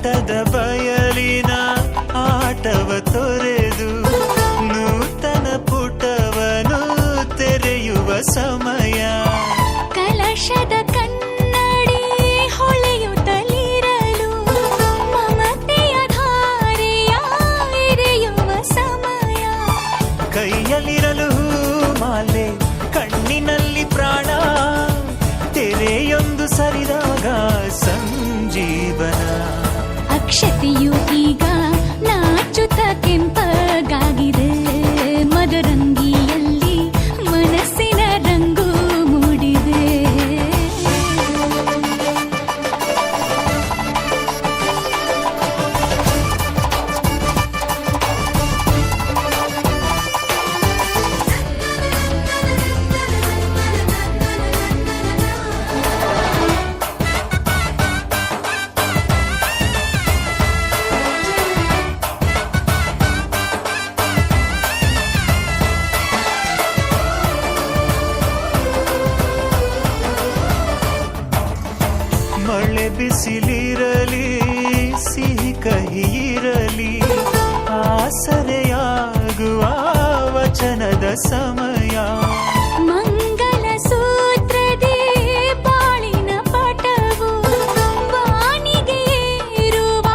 ನೋಟದ ಬಯಲಿನ ಆಟವ ತೊರೆದು ನೂತನ ಪುಟವನು ತೆರೆಯುವ ಸಮಯ. ಕಲಶದ ಕನ್ನಡಿ ಹೊಳೆಯುತ್ತಲಿರಲು ಮಮತೆಯ ಧಾರೆಯ ಎರೆಯುವ ಸಮಯ. ಕೈಯಲ್ಲಿರಲು ಮಾಲೆ ಕಣ್ಣಿನಲ್ಲಿ ಪ್ರಾಣ ತೆರೆಯೊಂದು ಸರಿದಾಗ ಸಂಜೀವನ. ಅಕ್ಷತೆಯು ಈಗ ನಾಚುತ್ತ ಕೆಂಪಗಾಗಿದೆ. ಮದರಂಗಿಯಲ್ಲಿ ಮನಸ್ಸಿನ ರಂಗು ಮೂಡಿದೆ. ಮಳೆ ಬಿಸಿಲಿರಲಿ ಸಿಹಿ ಕಹಿ ಇರಲಿ ಆಸರೆಯಾಗುವ ವಚನದ ಸಮಯ. ಮಂಗಲ ಸೂತ್ರದೇ ಬಾಳಿನ ಪಟವು ವಾಣಿಗೆ ಏರುವ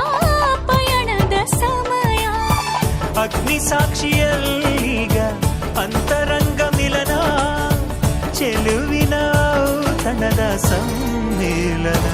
ಪಯಣದ ಸಮಯ. ಅಗ್ನಿ ಸಾಕ್ಷಿಯಲ್ಲೀಗ ಅಂತರಂಗ ಮಿಲನ ಚೆಲುವಿನ ತನದ ಸಮ್ಮೇಳನ.